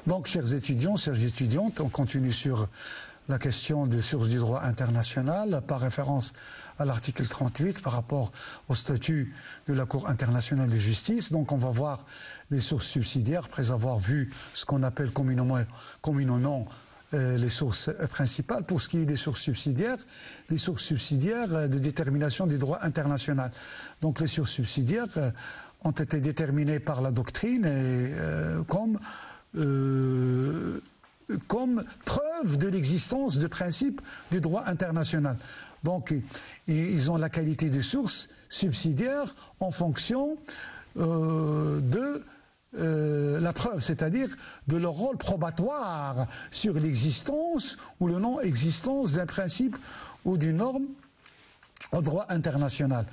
Donc, chers étudiants, chères étudiantes, on continue sur la question des sources du droit international par référence à l'article 38 par rapport au statut de la Cour internationale de justice. Donc, on va voir les sources subsidiaires après avoir vu ce qu'on appelle communément les sources principales. Pour ce qui est des sources subsidiaires, les sources subsidiaires de détermination du droit international. Donc, les sources subsidiaires ont été déterminées par la doctrine et, comme preuve de l'existence de principes du droit international. Donc, ils ont la qualité de source subsidiaire en fonction de la preuve, c'est-à-dire de leur rôle probatoire sur l'existence ou le non-existence d'un principe ou d'une norme au droit international.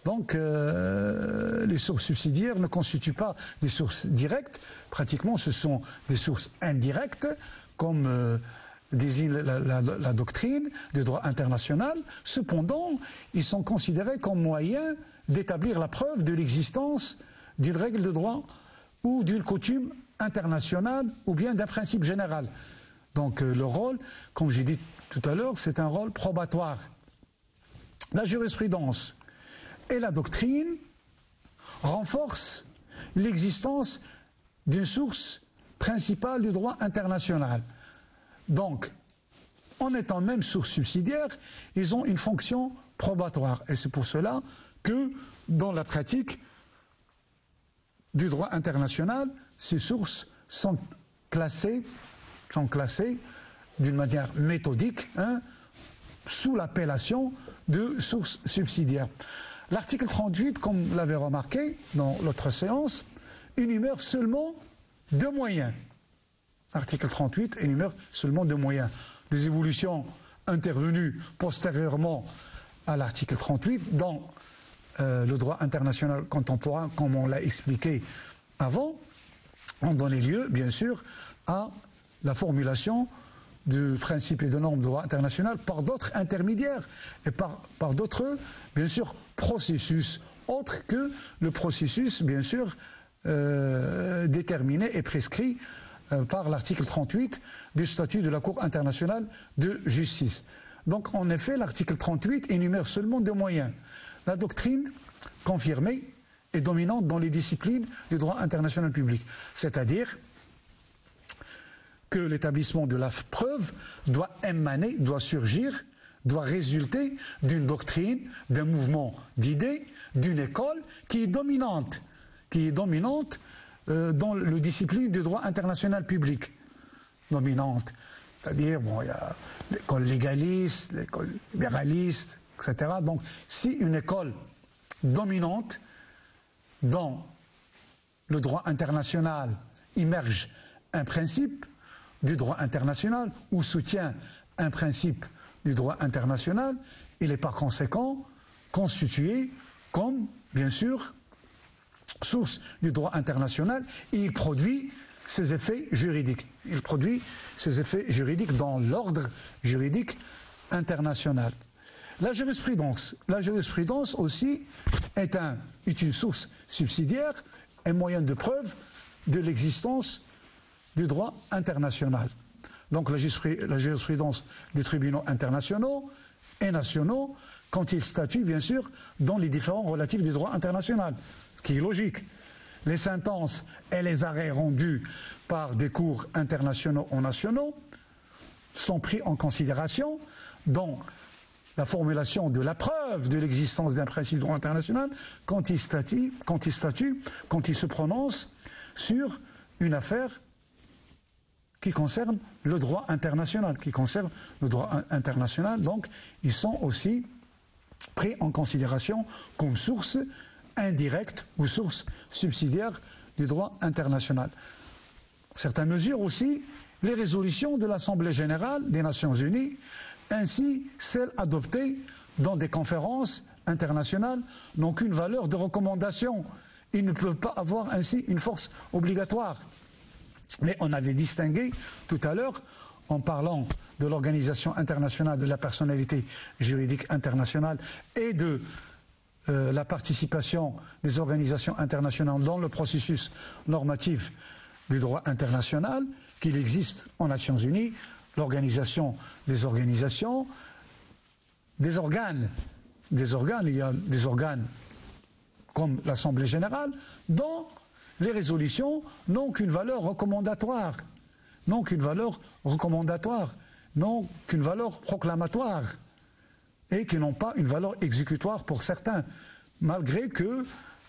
Donc, les sources subsidiaires ne constituent pas des sources directes. Pratiquement, ce sont des sources indirectes, comme désigne la doctrine du droit international. Cependant, ils sont considérés comme moyens d'établir la preuve de l'existence d'une règle de droit ou d'une coutume internationale ou bien d'un principe général. Donc, le rôle, comme j'ai dit tout à l'heure, c'est un rôle probatoire. La jurisprudence et la doctrine renforcent l'existence d'une source principale du droit international. Donc, en étant même source subsidiaire, ils ont une fonction probatoire. Et c'est pour cela que, dans la pratique du droit international, ces sources sont classées d'une manière méthodique, sous l'appellation de sources subsidiaires. L'article 38, comme vous l'avez remarqué dans l'autre séance, énumère seulement deux moyens. L'article 38 énumère seulement deux moyens. Des évolutions intervenues postérieurement à l'article 38 dans le droit international contemporain, comme on l'a expliqué avant, ont donné lieu, bien sûr, à la formulation de principes et de normes de droit international par d'autres intermédiaires et par d'autres, bien sûr, processus autres que le processus, bien sûr, déterminé et prescrit par l'article 38 du statut de la Cour internationale de justice. Donc, en effet, l'article 38 énumère seulement deux moyens. La doctrine confirmée est dominante dans les disciplines du droit international public, c'est-à-dire que l'établissement de la preuve doit émaner, doit surgir, doit résulter d'une doctrine, d'un mouvement d'idées, d'une école qui est dominante dans le discipline du droit international public. Dominante, c'est-à-dire, bon, il y a l'école légaliste, l'école libéraliste, etc. Donc, si une école dominante dans le droit international immerge un principe du droit international ou soutient un principe du droit international, il est par conséquent constitué comme, bien sûr, source du droit international et il produit ses effets juridiques. Il produit ses effets juridiques dans l'ordre juridique international. La jurisprudence aussi est une source subsidiaire, un moyen de preuve de l'existence du droit international. Donc la jurisprudence des tribunaux internationaux et nationaux, quand ils statuent, bien sûr, dans les différents relatifs du droit international, ce qui est logique. Les sentences et les arrêts rendus par des cours internationaux ou nationaux sont pris en considération dans la formulation de la preuve de l'existence d'un principe de droit international quand ils se prononcent sur une affaire qui concerne le droit international, donc ils sont aussi pris en considération comme source indirecte ou source subsidiaire du droit international. Certaines mesures aussi, les résolutions de l'Assemblée générale des Nations unies, ainsi celles adoptées dans des conférences internationales, n'ont qu'une valeur de recommandation. Ils ne peuvent pas avoir ainsi une force obligatoire. Mais on avait distingué tout à l'heure, en parlant de l'Organisation internationale de la personnalité juridique internationale et de la participation des organisations internationales dans le processus normatif du droit international, qu'il existe aux Nations Unies l'organisation des organisations, des organes. Il y a des organes comme l'Assemblée générale, dont les résolutions n'ont qu'une valeur recommandatoire, n'ont qu'une valeur proclamatoire, et qui n'ont pas une valeur exécutoire pour certains, malgré que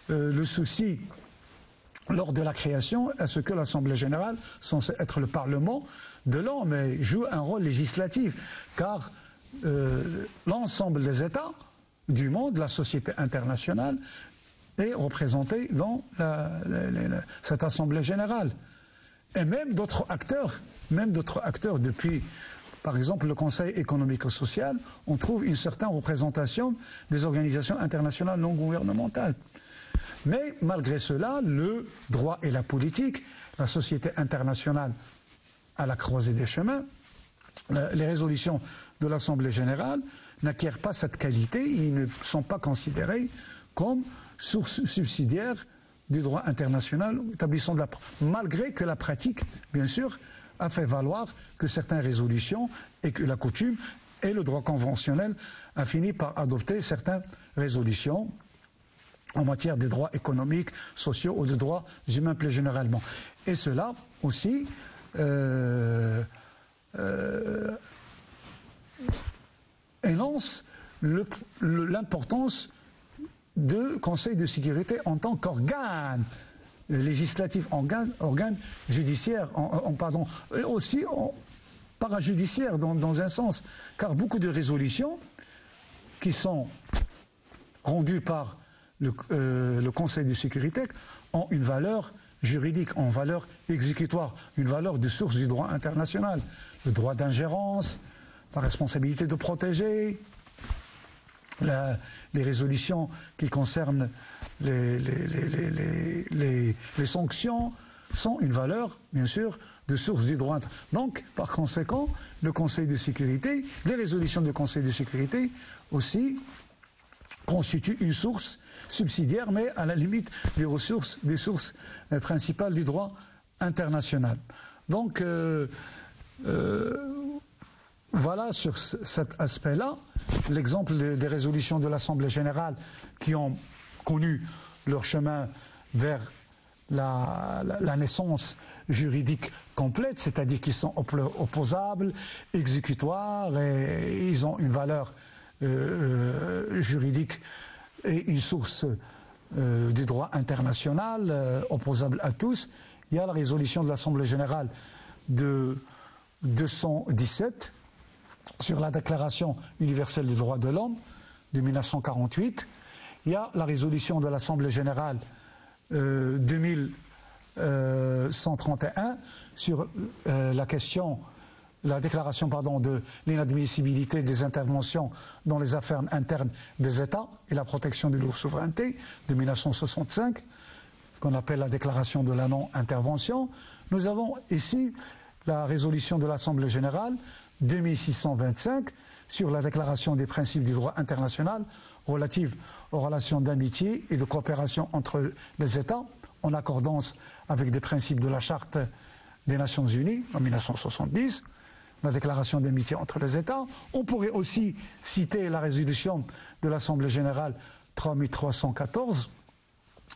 le souci lors de la création est ce que l'Assemblée générale, censée être le Parlement de l'homme, joue un rôle législatif, car l'ensemble des États du monde, la société internationale, est représentée dans cette Assemblée générale. Et même d'autres acteurs depuis, par exemple, le Conseil économique et social, on trouve une certaine représentation des organisations internationales non gouvernementales. Mais malgré cela, le droit et la politique, la société internationale à la croisée des chemins, les résolutions de l'Assemblée générale n'acquièrent pas cette qualité, ils ne sont pas considérés comme source subsidiaire du droit international établissant de la... Malgré que la pratique, bien sûr, a fait valoir que certaines résolutions et que la coutume et le droit conventionnel a fini par adopter certaines résolutions en matière des droits économiques, sociaux ou de droits humains plus généralement. Et cela aussi énonce l'importance du Conseil de sécurité en tant qu'organe législatif, organe judiciaire, et aussi parajudiciaire dans un sens, car beaucoup de résolutions qui sont rendues par le Conseil de sécurité ont une valeur juridique, ont une valeur exécutoire, une valeur de source du droit international, le droit d'ingérence, la responsabilité de protéger, les résolutions qui concernent les sanctions sont une valeur, bien sûr, de source du droit. Donc, par conséquent, le Conseil de sécurité, les résolutions du Conseil de sécurité aussi constituent une source subsidiaire, mais à la limite des sources principales du droit international. Donc, voilà sur cet aspect-là, l'exemple des résolutions de l'Assemblée générale qui ont connu leur chemin vers la naissance juridique complète, c'est-à-dire qu'ils sont opposables, exécutoires, et ils ont une valeur juridique et une source du droit international opposable à tous. Il y a la résolution de l'Assemblée générale de 217 sur la Déclaration universelle des droits de l'homme de 1948. Il y a la résolution de l'Assemblée générale 2131 sur la déclaration de l'inadmissibilité des interventions dans les affaires internes des États et la protection de leur souveraineté de 1965, qu'on appelle la déclaration de la non-intervention. Nous avons ici la résolution de l'Assemblée générale 2625 sur la déclaration des principes du droit international relative aux relations d'amitié et de coopération entre les États, en accordance avec des principes de la Charte des Nations Unies en 1970, la déclaration d'amitié entre les États. On pourrait aussi citer la résolution de l'Assemblée générale 3314,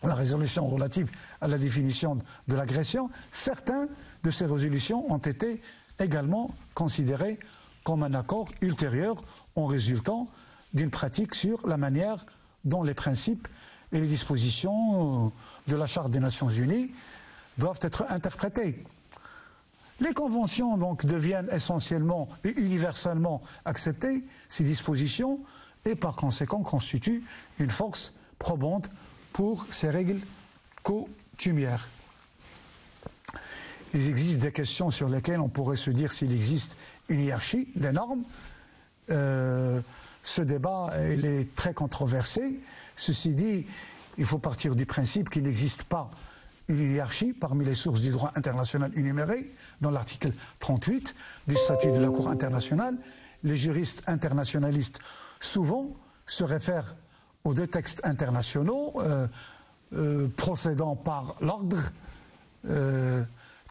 la résolution relative à la définition de l'agression. Certaines de ces résolutions ont été également considérées comme un accord ultérieur en résultant d'une pratique sur la manière dont les principes et les dispositions de la Charte des Nations Unies doivent être interprétés. Les conventions donc deviennent essentiellement et universellement acceptées, ces dispositions, et par conséquent constituent une force probante pour ces règles coutumières. Il existe des questions sur lesquelles on pourrait se dire s'il existe une hiérarchie des normes. Ce débat il est très controversé. Ceci dit, il faut partir du principe qu'il n'existe pas une hiérarchie parmi les sources du droit international énumérées dans l'article 38 du statut de la Cour internationale. Les juristes internationalistes souvent se réfèrent aux deux textes internationaux procédant par l'ordre,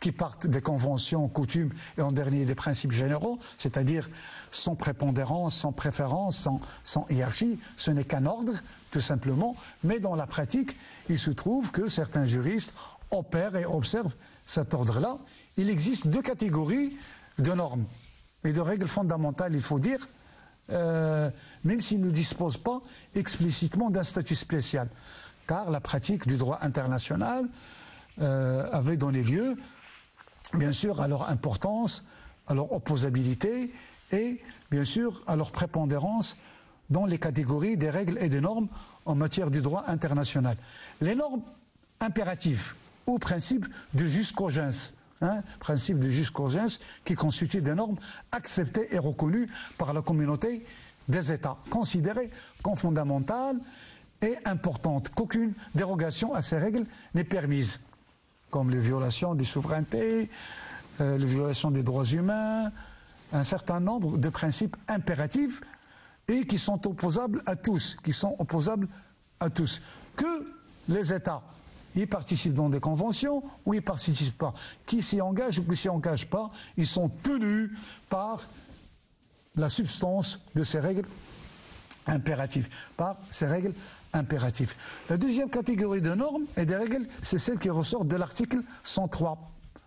qui partent des conventions, coutumes et en dernier des principes généraux, c'est-à-dire sans prépondérance, sans préférence, sans hiérarchie. Ce n'est qu'un ordre, tout simplement, mais dans la pratique, il se trouve que certains juristes opèrent et observent cet ordre-là. Il existe deux catégories de normes et de règles fondamentales, il faut dire, même s'ils ne disposent pas explicitement d'un statut spécial, car la pratique du droit international avait donné lieu, bien sûr, à leur importance, à leur opposabilité et, bien sûr, à leur prépondérance dans les catégories des règles et des normes en matière du droit international. Les normes impératives ou principes de jus cogens, principe de jus cogens qui constituent des normes acceptées et reconnues par la communauté des États, considérées comme fondamentales et importantes, qu'aucune dérogation à ces règles n'est permise, comme les violations des souverainetés, les violations des droits humains, un certain nombre de principes impératifs et qui sont opposables à tous, que les États y participent dans des conventions ou y participent pas, qui s'y engagent ou qui s'y engagent pas, ils sont tenus par la substance de ces règles impératives, La deuxième catégorie de normes et des règles, c'est celle qui ressort de l'article 103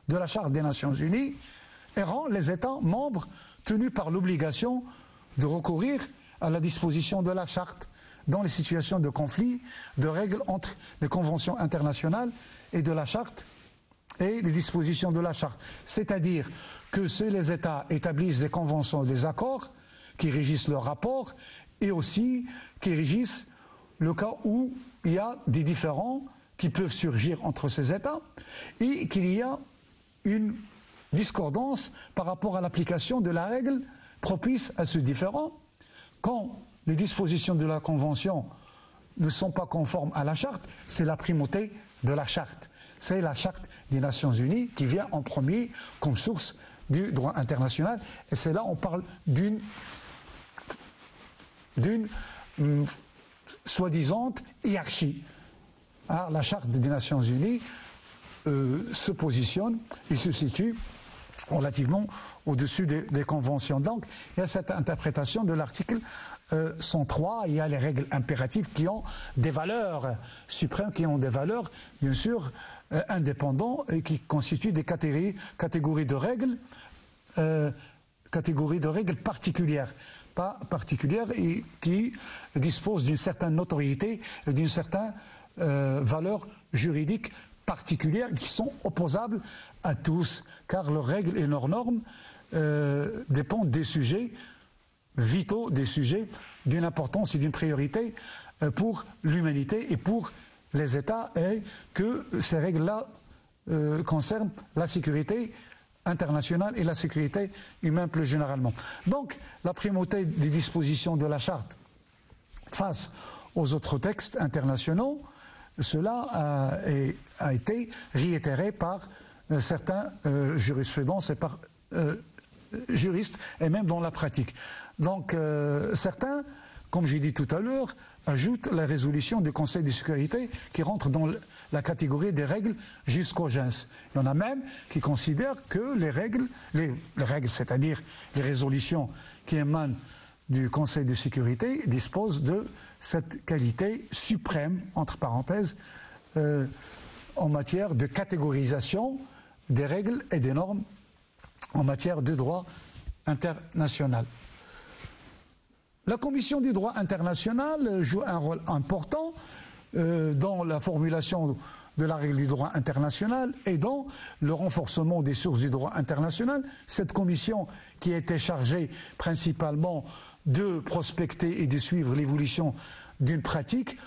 de la Charte des Nations Unies et rend les États membres tenus par l'obligation de recourir à la disposition de la Charte dans les situations de conflit, de règles entre les conventions internationales et de la Charte et les dispositions de la Charte. C'est-à-dire que les États établissent des conventions et des accords qui régissent leurs rapports et aussi qui régissent le cas où il y a des différends qui peuvent surgir entre ces États et qu'il y a une discordance par rapport à l'application de la règle propice à ce différend. Quand les dispositions de la Convention ne sont pas conformes à la Charte, c'est la primauté de la Charte. C'est la Charte des Nations Unies qui vient en premier comme source du droit international. Et c'est là on parle d'une soi-disant hiérarchie. Alors, la Charte des Nations Unies se positionne et se situe relativement au-dessus des conventions. Donc, il y a cette interprétation de l'article 103, il y a les règles impératives qui ont des valeurs suprêmes, qui ont des valeurs, bien sûr, indépendantes et qui constituent des catégories de règles particulières. Pas particulières et qui disposent d'une certaine notoriété et d'une certaine valeur juridique particulière qui sont opposables à tous, car leurs règles et leurs normes dépendent des sujets vitaux, des sujets d'une importance et d'une priorité pour l'humanité et pour les États, et que ces règles-là concernent la sécurité internationale et la sécurité humaine plus généralement. Donc, la primauté des dispositions de la Charte face aux autres textes internationaux, cela a été réitéré par certains jurisprudences et par juristes, et même dans la pratique. Donc, certains, comme j'ai dit tout à l'heure, ajoutent la résolution du Conseil de sécurité qui rentre dans la catégorie des règles jusqu'au gens. Il y en a même qui considèrent que les règles, c'est-à-dire les résolutions qui émanent du Conseil de sécurité, disposent de cette qualité suprême, entre parenthèses, en matière de catégorisation des règles et des normes en matière de droit international. La Commission du droit international joue un rôle important dans la formulation de la règle du droit international et dans le renforcement des sources du droit international. Cette commission qui a été chargée principalement de prospecter et de suivre l'évolution d'une pratique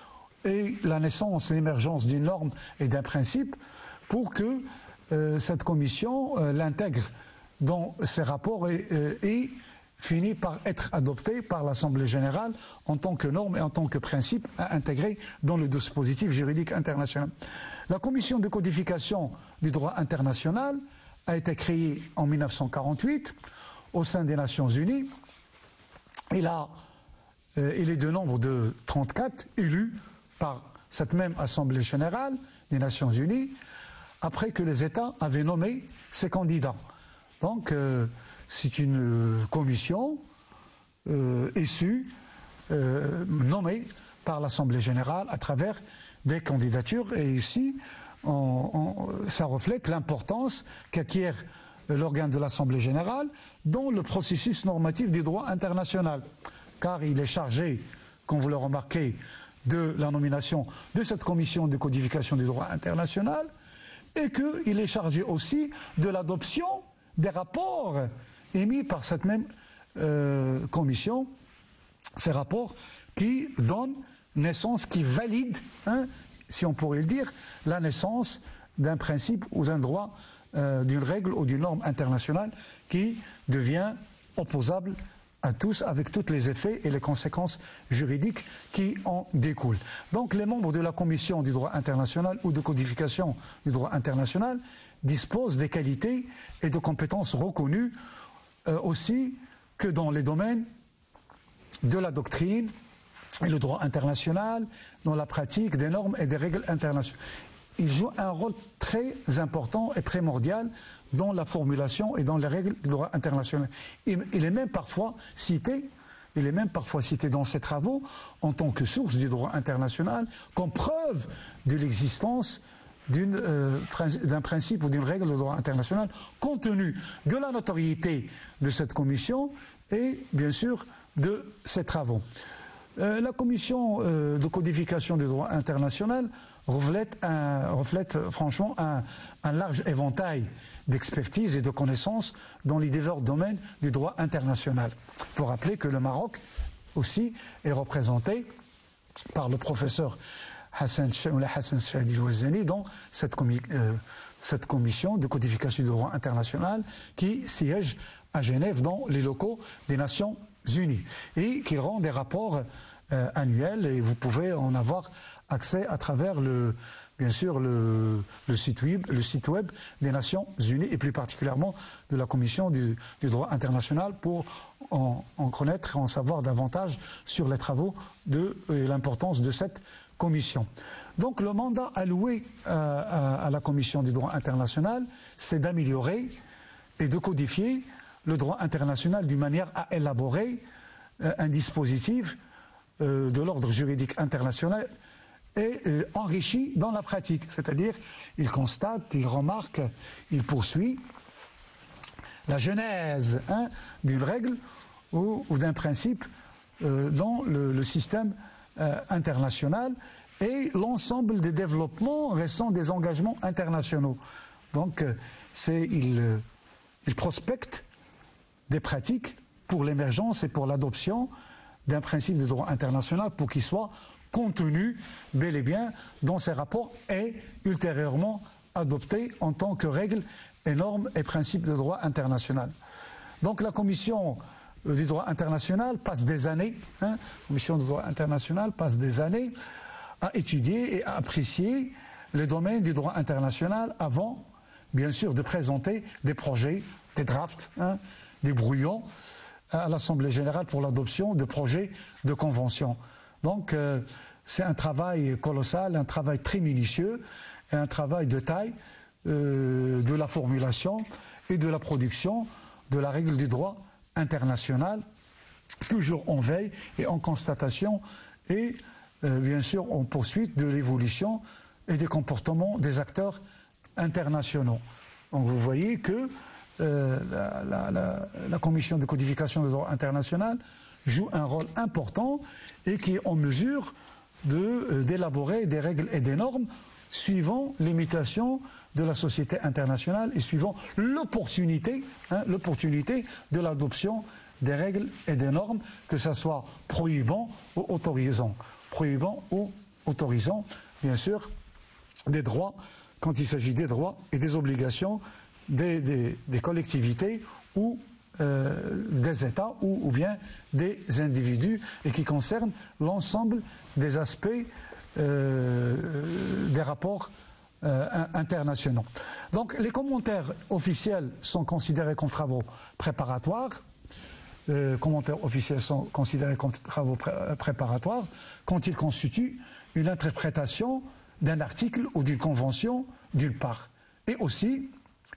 et la naissance, l'émergence d'une norme et d'un principe pour que cette commission l'intègre dans ses rapports et finit par être adoptée par l'Assemblée générale en tant que norme et en tant que principe à intégrer dans le dispositif juridique international. La commission de codification du droit international a été créée en 1948 au sein des Nations Unies. Il est de nombre de 34 élus par cette même Assemblée générale des Nations Unies, après que les États avaient nommé ces candidats. Donc, c'est une commission issue, nommée par l'Assemblée générale à travers des candidatures. Et ici, ça reflète l'importance qu'acquiert l'organe de l'Assemblée générale dans le processus normatif du droit international. Car il est chargé, comme vous le remarquez, de la nomination de cette commission de codification du droit international et qu'il est chargé aussi de l'adoption des rapports émis par cette même commission, ces rapports qui donnent naissance, qui valident, si on pourrait le dire, la naissance d'un principe ou d'un droit, d'une règle ou d'une norme internationale qui devient opposable à tous, avec tous les effets et les conséquences juridiques qui en découlent. Donc les membres de la Commission du droit international ou de codification du droit international disposent des qualités et de compétences reconnues aussi que dans les domaines de la doctrine et le droit international, dans la pratique des normes et des règles internationales. Il joue un rôle très important et primordial dans la formulation et dans les règles du droit international. Il est même parfois cité, dans ses travaux en tant que source du droit international, comme preuve de l'existence d'un principe ou d'une règle de droit international, compte tenu de la notoriété de cette commission et bien sûr de ses travaux. La commission de codification du droit international reflète franchement un large éventail d'expertise et de connaissances dans les divers domaines du droit international. Il faut rappeler que le Maroc aussi est représenté par le professeur Hassan Chahdi Louazani dans cette commission de codification du droit international qui siège à Genève dans les locaux des Nations Unies et qui rend des rapports annuels et vous pouvez en avoir accès à travers bien sûr le site web des Nations Unies et plus particulièrement de la Commission du droit international pour en connaître et en savoir davantage sur les travaux et l'importance de cette commission. Donc le mandat alloué à la Commission du droit international, c'est d'améliorer et de codifier le droit international d'une manière à élaborer un dispositif de l'ordre juridique international et enrichi dans la pratique. C'est-à-dire, il constate, il remarque, il poursuit la genèse d'une règle ou d'un principe dans le système international et l'ensemble des développements récents des engagements internationaux. Donc, il prospecte des pratiques pour l'émergence et pour l'adoption d'un principe de droit international pour qu'il soit contenu bel et bien dans ces rapports et ultérieurement adopté en tant que règles et normes et principes de droit international. Donc la Commission du droit international passe des années, Commission du droit international passe des années à étudier et à apprécier les domaines du droit international avant, bien sûr, de présenter des projets, des drafts, des brouillons à l'Assemblée générale pour l'adoption de projets de convention. Donc c'est un travail colossal, un travail très minutieux et un travail de taille de la formulation et de la production de la règle du droit international, toujours en veille et en constatation et bien sûr en poursuite de l'évolution et des comportements des acteurs internationaux. Donc vous voyez que la Commission de codification du droit international joue un rôle important et qui est en mesure d'élaborer des règles et des normes suivant les mutations de la société internationale et suivant l'opportunité de l'adoption des règles et des normes, que ce soit prohibant ou autorisant. Prohibant ou autorisant, bien sûr, des droits, quand il s'agit des droits et des obligations des collectivités ou des États ou bien des individus et qui concernent l'ensemble des aspects des rapports internationaux. Donc les commentaires officiels sont considérés comme travaux préparatoires. Commentaires officiels sont considérés comme travaux préparatoires quand ils constituent une interprétation d'un article ou d'une convention d'une part. est aussi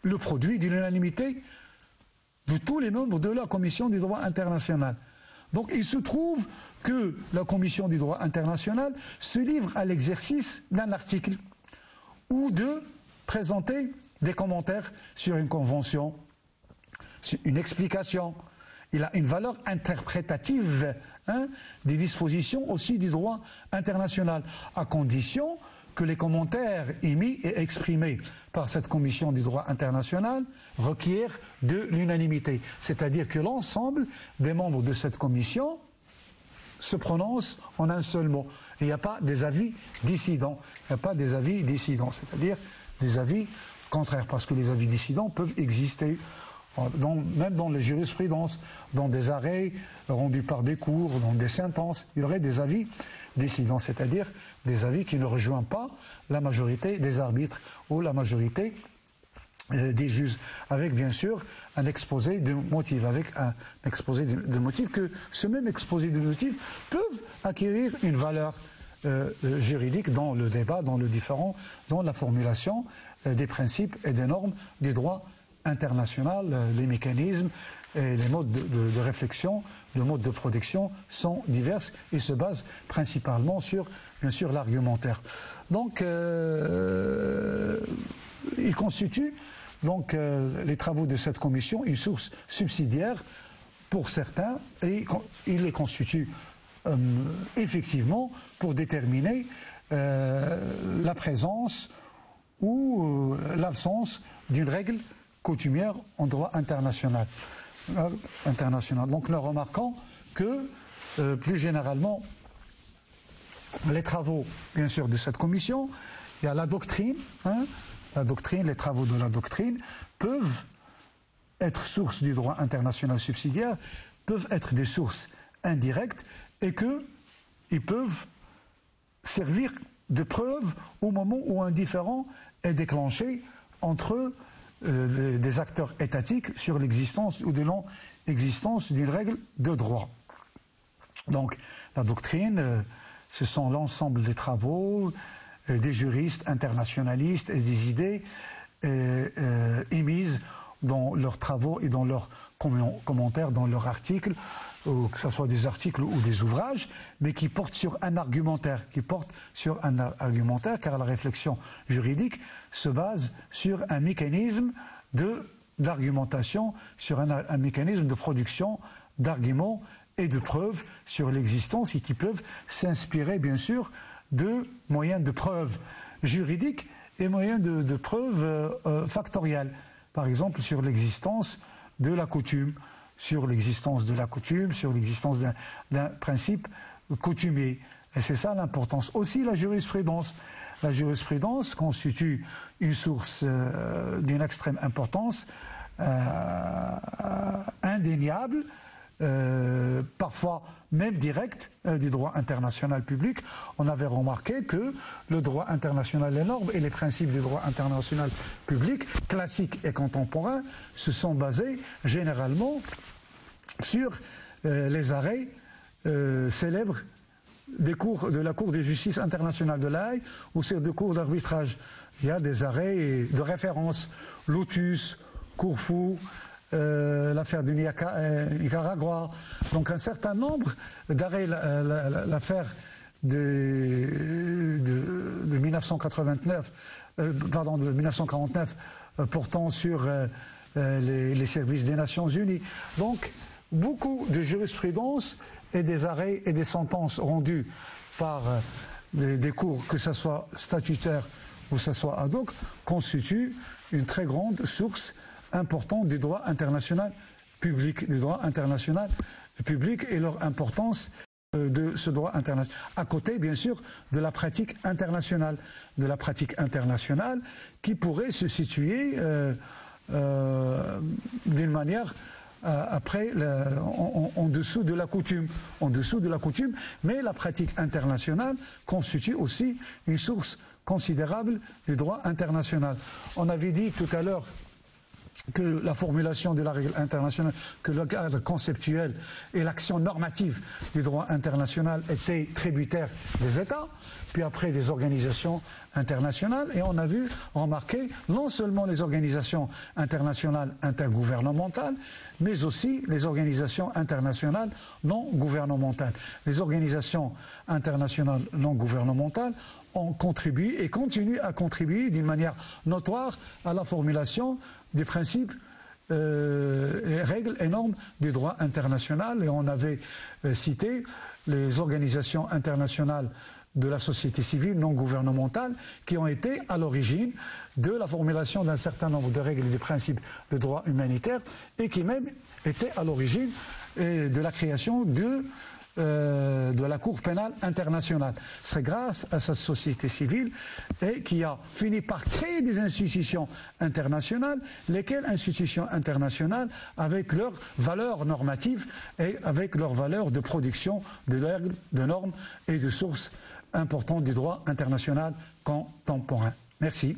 le produit d'une unanimité de tous les membres de la Commission du droit international. Donc il se trouve que la Commission du droit international se livre à l'exercice d'un article ou de présenter des commentaires sur une convention, sur une explication. Il a une valeur interprétative des dispositions aussi du droit international, à condition que les commentaires émis et exprimés par cette commission du droit international requièrent de l'unanimité. C'est-à-dire que l'ensemble des membres de cette commission se prononcent en un seul mot. Il n'y a pas des avis dissidents. Il n'y a pas des avis dissidents, c'est-à-dire des avis contraires, parce que les avis dissidents peuvent exister même dans les jurisprudences, dans des arrêts rendus par des cours, dans des sentences. Il y aurait des avis dissidents, c'est-à-dire des avis qui ne rejoignent pas la majorité des arbitres ou la majorité des juges, avec bien sûr un exposé de motifs, que ce même exposé de motifs peuvent acquérir une valeur juridique dans le débat, dans le différend, dans la formulation des principes et des normes du droit international. Les mécanismes et les modes de réflexion, le mode de production sont divers et se basent principalement sur, bien sûr, l'argumentaire. Donc, il constitue donc les travaux de cette commission une source subsidiaire pour certains, et il les constitue effectivement pour déterminer la présence ou l'absence d'une règle coutumière en droit international. Donc nous remarquons que, plus généralement, les travaux, bien sûr, de cette commission, il y a la doctrine, les travaux de la doctrine peuvent être source du droit international subsidiaire, peuvent être des sources indirectes, et qu'ils peuvent servir de preuve au moment où un différend est déclenché entre des acteurs étatiques sur l'existence ou de non-existence d'une règle de droit. Donc la doctrine, ce sont l'ensemble des travaux des juristes internationalistes et des idées émises dans leurs travaux et dans leurs commentaires, dans leurs articles, que ce soit des articles ou des ouvrages, mais qui portent sur un argumentaire, car la réflexion juridique se base sur un mécanisme d'argumentation, sur un mécanisme de production d'arguments et de preuves sur l'existence, et qui peuvent s'inspirer, bien sûr, de moyens de preuve juridiques et moyens de preuve factoriels. Par exemple, sur l'existence de la coutume, sur l'existence d'un principe coutumier. Et c'est ça l'importance. Aussi la jurisprudence. La jurisprudence constitue une source d'une extrême importance, indéniable, parfois même directe, du droit international public. On avait remarqué que le droit international, les normes et les principes du droit international public, classiques et contemporains, se sont basés généralement sur les arrêts célèbres de la Cour de justice internationale de l'Haye ou sur des cours d'arbitrage. Il y a des arrêts de référence, Lotus, Corfou, l'affaire du Nicaragua, donc un certain nombre d'arrêts, l'affaire de 1989, de 1949, portant sur les services des Nations Unies. Donc, beaucoup de jurisprudence et des arrêts et des sentences rendues par des cours, que ce soit statutaires ou que ce soit ad hoc, constituent une très grande source importante du droit international public, et leur importance de ce droit international. À côté, bien sûr, de la pratique internationale, qui pourrait se situer d'une manière après en dessous de la coutume, mais la pratique internationale constitue aussi une source considérable du droit international. On avait dit tout à l'heure que la formulation de la règle internationale, que le cadre conceptuel et l'action normative du droit international étaient tributaires des États, puis après des organisations internationales, et on a remarqué non seulement les organisations internationales intergouvernementales, mais aussi les organisations internationales non gouvernementales. Les organisations internationales non gouvernementales ont contribué et continuent à contribuer d'une manière notoire à la formulation des principes, règles et normes du droit international. Et on avait cité les organisations internationales de la société civile non gouvernementale qui ont été à l'origine de la formulation d'un certain nombre de règles et de principes de droit humanitaire et qui même étaient à l'origine de la création de la Cour pénale internationale. C'est grâce à cette société civile qui a fini par créer des institutions internationales, lesquelles institutions internationales, avec leurs valeurs normatives et avec leurs valeurs de production de règles, de normes et de sources importantes du droit international contemporain. Merci.